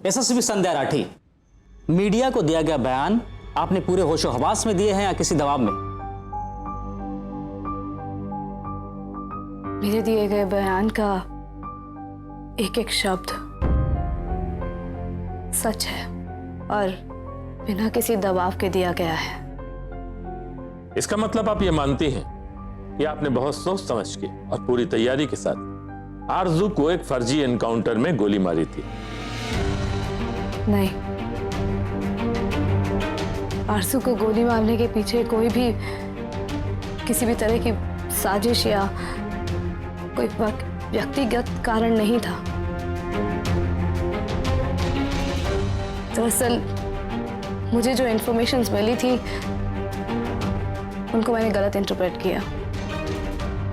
SSP संध्या Rathi, media को दिया गया बयान आपने पूरे होशो हवास में दिए हैं या किसी दबाव में? मेरे दिए गए बयान का एक एक शब्द सच है और बिना किसी दबाव के दिया गया है। इसका मतलब आप ये मानती हैं कि आपने बहुत सोच समझ के और पूरी तैयारी के साथ आरजू को एक फर्जी एनकाउंटर में गोली मारी थी? नहीं, आरजू को गोली मारने के पीछे कोई भी किसी भी तरह की साजिश या कोई व्यक्तिगत कारण नहीं था। दरअसल मुझे जो इंफॉर्मेशंस मिली थी उनको मैंने गलत इंटरप्रेट किया,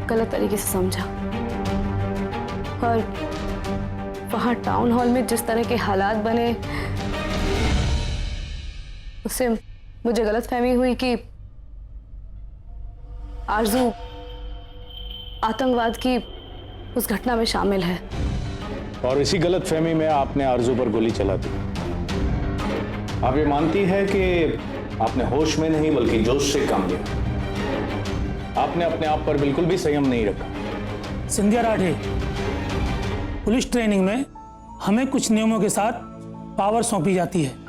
गलत तरीके से समझा और वहां टाउन हॉल में जिस तरह के हालात बने उससे मुझे गलतफहमी हुई कि आरजू आतंकवाद की उस घटना में शामिल है। और इसी गलतफहमी में आपने आरजू पर गोली चला दी। आप ये मानती है कि आपने होश में नहीं बल्कि जोश से काम लिया। आपने अपने आप पर बिल्कुल भी संयम नहीं रखा। संध्या राठी, पुलिस ट्रेनिंग में हमें कुछ नियमों के साथ पावर सौंपी जाती है।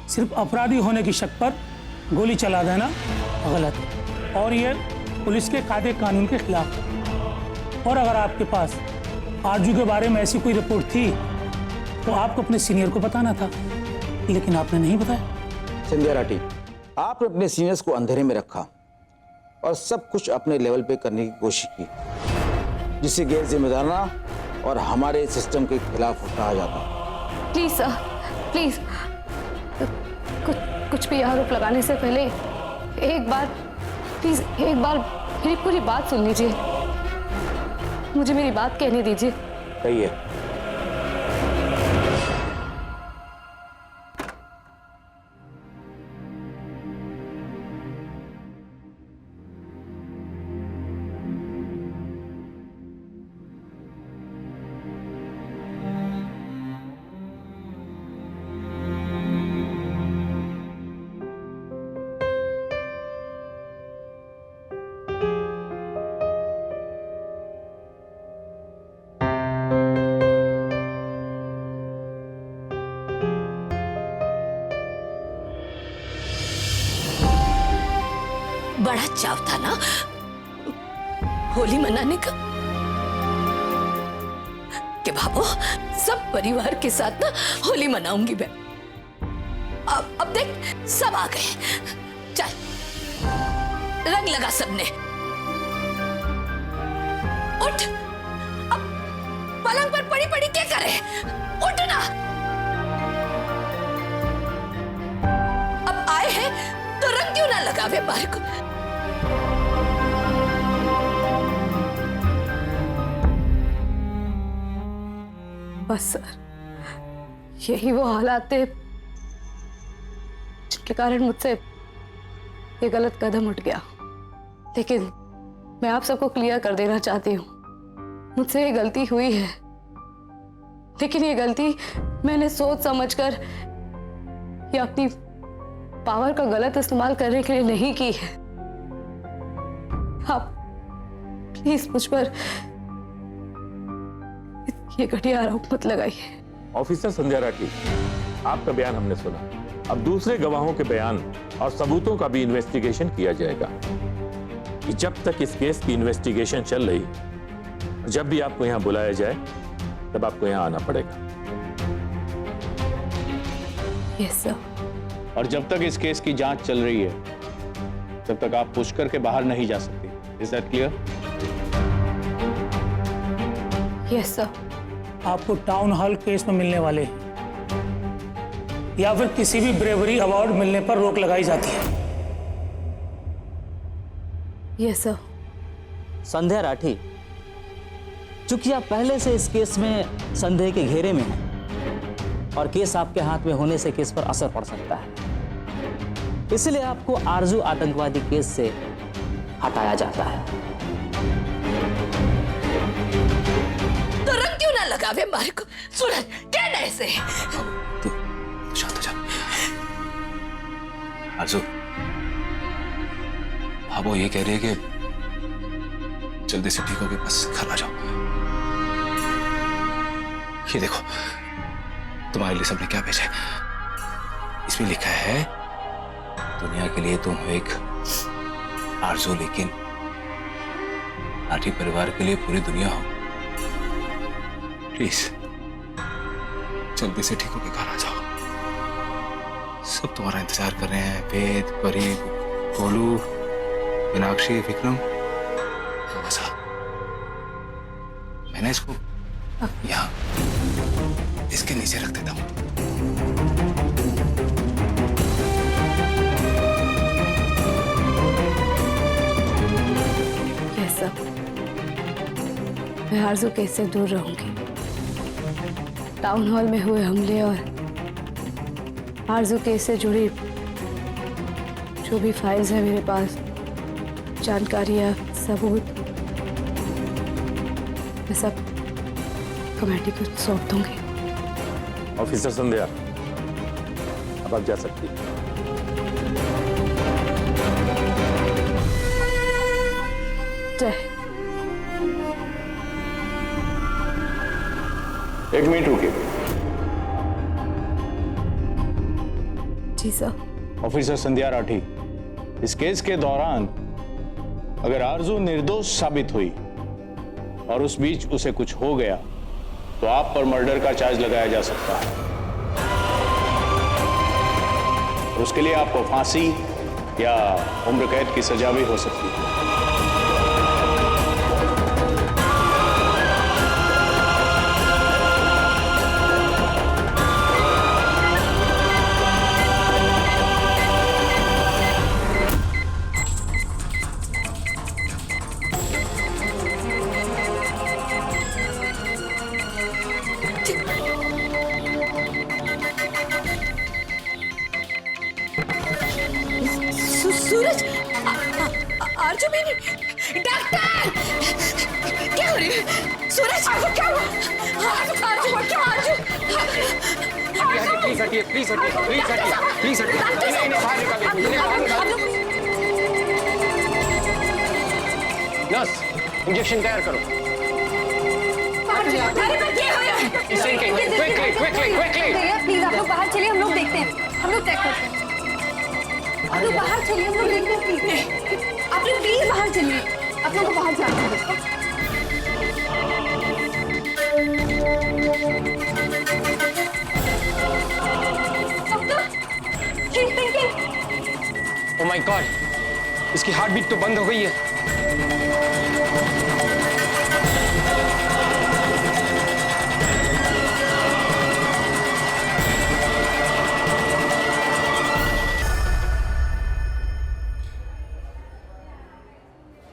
सिर्फ अपराधी होने की शक पर गोली चला देना गलत है और यह पुलिस के कायदे कानून के खिलाफ है। और अगर आपके पास आरजू के बारे में ऐसी कोई रिपोर्ट थी तो आपको अपने सीनियर को बताना था, लेकिन आपने नहीं बताया। संध्या राठी, आपने अपने सीनियर्स को अंधेरे में रखा और सब कुछ अपने लेवल पे करने की कोशिश की, जिससे गैर जिम्मेदाराना और हमारे सिस्टम के खिलाफ उठाया जाता। प्लीज सर, प्लीज कुछ भी आरोप लगाने से पहले एक बार मेरी पूरी बात सुन लीजिए। मुझे मेरी बात कहने दीजिए। कहिए। बड़ा चाव था ना होली मनाने का कि बाबू सब परिवार के साथ ना होली मनाऊंगी मैं। अब देख सब आ गए, चल रंग लगा सबने। उठ, अब पलंग पर पड़ी पड़ी क्या करे, उठ ना। अब आए हैं तो रंग क्यों ना लगावे बाहर को। बस सर, यही वो हालात थे जिनके कारण मुझसे ये गलत कदम उठ गया। लेकिन मैं आप सबको क्लियर कर देना चाहती हूँ, मुझसे ये गलती हुई है, लेकिन ये गलती मैंने सोच समझकर या अपनी पावर का गलत इस्तेमाल करने के लिए नहीं की है। आप प्लीज मुझ पर ये घटिया आरोप मत लगाइए। ऑफिसर संध्या राठी, आपका बयान हमने सुना। अब दूसरे गवाहों के बयान और सबूतों का भी इन्वेस्टिगेशन किया जाएगा। कि जब तक इस केस की इन्वेस्टिगेशन चल रही, जब भी आपको यहां बुलाया जाए तब आपको यहां आना पड़ेगा। Yes sir. और जब तक इस केस की जांच चल रही है तब तक आप पुष्कर के बाहर नहीं जा सकते। Is that clear? Yes sir. आपको टाउन हॉल केस में मिलने वाले या फिर किसी भी ब्रेवरी अवार्ड मिलने पर रोक लगाई जाती है। Yes sir. संध्या राठी, चूंकि आप पहले से इस केस में संदेह के घेरे में हैं और केस आपके हाथ में होने से केस पर असर पड़ सकता है, इसलिए आपको आरजू आतंकवादी केस से हटाया जाता है। तो रंग क्यों ना लगावे मार को। सूरज, get ना ऐसे। तू शांत हो जा। आरज़ू, हाँ वो ये कह रही है कि जल्दी से ठीक होके बस घर आ जाओ। ये देखो तुम्हारे लिए सबने क्या भेजा है। इसमें लिखा है दुनिया के लिए तुम हो एक आरज़ू, लेकिन लाठी परिवार के लिए पूरी दुनिया हो। प्लीज जल्दी से ठीक होके घर आ जाओ। सब तुम्हारा इंतजार कर रहे हैं। वेद, परी, गोलू, मीनाक्षी, विक्रम, आशा। मैंने इसको यहाँ इसके नीचे रख देता हूँ। कैसा? मैं आरज़ू कैसे दूर रहूंगी? टाउन हॉल में हुए हमले और आरज़ू केस से जुड़ी जो भी फाइल्स है मेरे पास, जानकारियां, सबूत, मैं सब कमेटी को सौंप दूंगी। ऑफिसर संध्या, अब आप जा सकती हैं। जय। एक मिनट रुकिए। जी सर। ऑफिसर संध्या राठी, इस केस के दौरान अगर आरज़ू निर्दोष साबित हुई और उस बीच उसे कुछ हो गया तो आप पर मर्डर का चार्ज लगाया जा सकता है। उसके लिए आपको फांसी या उम्र कैद की सजा भी हो सकती है। सूरज, आरज़ू बेनी, डॉक्टर, क्या हो रही है? सूरज, क्या हुआ? आरज़ू, क्या आरज़ू? प्लीज हटिए, प्लीज हटिए, प्लीज हटिए, प्लीज हटिए। इन्हें बाहर निकालिए। नर्स, इंजेक्शन तैयार करो। भैया प्लीज आप लोग बाहर चलिए, हम लोग देखते हैं, हम लोग चेक करते हैं। आप लोग बाहर चलिए, हम लोग देखते हैं। प्लीज आप लोग प्लीज बाहर चलिए, आप लोग को बाहर जाना है। ओह माय गॉड, इसकी हार्ट बीट तो बंद हो गई है।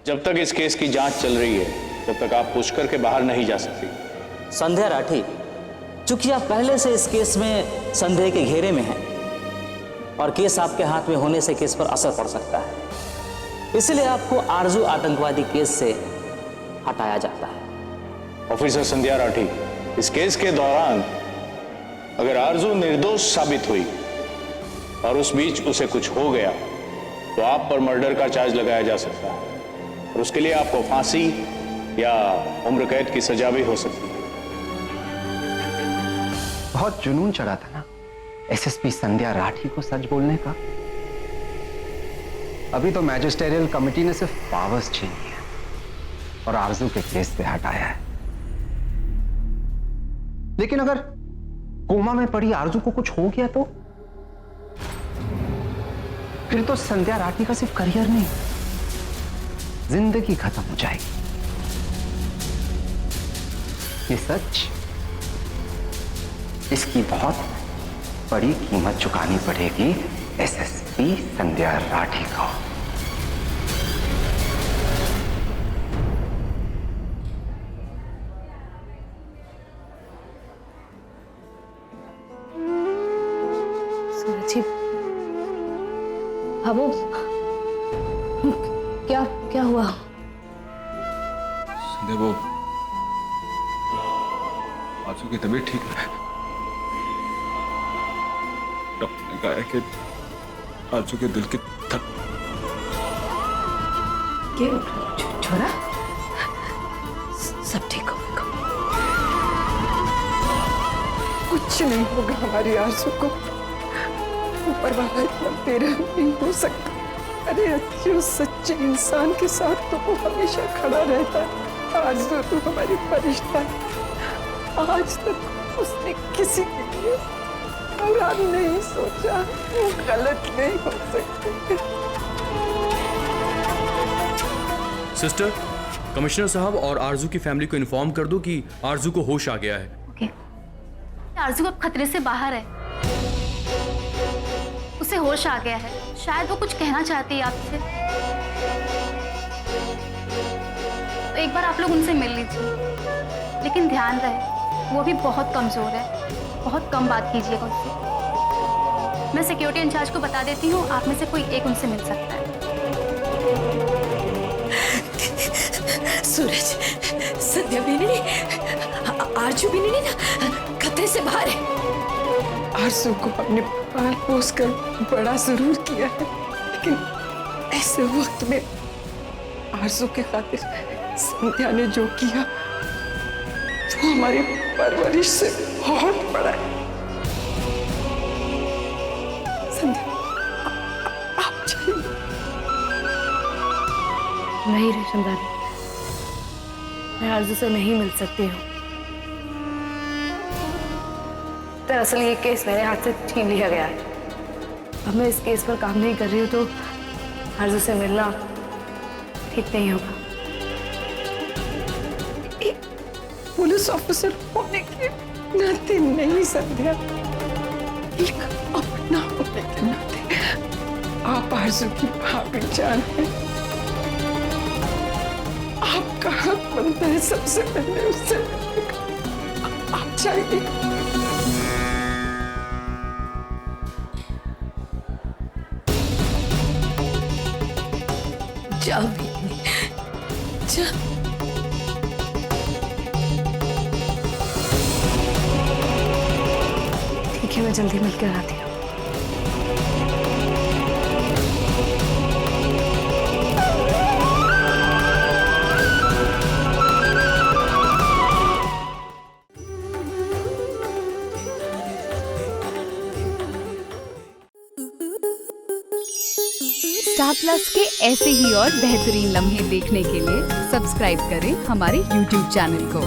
जब तक इस केस की जांच चल रही है तब तक आप पुष्कर के बाहर नहीं जा सकती। संध्या राठी, चूंकि आप पहले से इस केस में संदेह के घेरे में हैं और केस आपके हाथ में होने से केस पर असर पड़ सकता है, इसलिए आपको आरज़ू आतंकवादी केस से हटाया जाता है। ऑफिसर संध्या राठी, इस केस के दौरान अगर आरज़ू निर्दोष साबित हुई और उस बीच उसे कुछ हो गया तो आप पर मर्डर का चार्ज लगाया जा सकता है और उसके लिए आपको फांसी या उम्र कैद की सजा भी हो सकती है। बहुत जुनून चढ़ा था ना एसएसपी संध्या राठी को सच बोलने का। अभी तो मैजिस्टेरियल कमेटी ने सिर्फ पावर्स छीनी है और आरज़ू के केस से हटाया है, लेकिन अगर कोमा में पड़ी आरज़ू को कुछ हो गया तो फिर तो संध्या राठी का सिर्फ करियर नहीं, जिंदगी खत्म हो जाएगी। ये सच, इसकी बहुत बड़ी कीमत चुकानी पड़ेगी एसएसपी संध्या राठी को। सूरज जी, अब क्या क्या हुआ? देखो आरज़ू की तबीयत ठीक है, डॉक्टर ने कहा है कि आरजू के दिल की धड़कन। छोरा सब ठीक होगा। कुछ नहीं होगा हमारी आरज़ू को। ऊपर वाला इतना तेरा नहीं हो सकता। अरे जो सच्चे इंसान के साथ तो वो हमेशा खड़ा रहता है। आरज़ू तो हमारी फरिश्ता है। आज तक उसने किसी के लिए बुरा नहीं सोचा। वो गलत नहीं हो सकते। सिस्टर, कमिश्नर साहब और आरजू की फैमिली को इन्फॉर्म कर दो कि आरजू को होश आ गया है। ओके। आरजू अब खतरे से बाहर है, उसे होश आ गया है। शायद वो कुछ कहना चाहती है आपसे, तो एक बार आप लोग उनसे मिल लीजिए। लेकिन ध्यान रहे, वो भी बहुत कमजोर है, बहुत कम बात कीजिएगा उससे। मैं सिक्योरिटी इंचार्ज को बता देती हूँ, आप में से कोई एक उनसे मिल सकता है। सूरज, संध्या भी नहीं, आरजू भी नहीं ना खतरे से बाहर है। आरज़ू को अपने पाल पोस कर बड़ा जरूर किया है, लेकिन ऐसे वक्त में आरज़ू के खातिर संध्या ने जो किया वो हमारी परवरिश से बहुत बड़ा है। संध्या, आप जाइए। नहीं रेशम दादी, मैं आरज़ू से नहीं मिल सकती हूँ। दरअसल ये केस मेरे हाथ से छीन लिया गया है। अब मैं इस केस पर काम नहीं कर रही हूँ, तो आरज़ू से मिलना ठीक नहीं होगा। एक पुलिस ऑफिसर होने के नाते नहीं संध्या, एक अपना होने के नाते आप आरज़ू की भाभी जान है। आपका हक बनता है सबसे पहले उससे मिलने का। आप जाइए। जा जा। ठीक है, मैं जल्दी मिलकर आती हूँ। स्टार प्लस के ऐसे ही और बेहतरीन लम्हे देखने के लिए सब्सक्राइब करें हमारे YouTube चैनल को।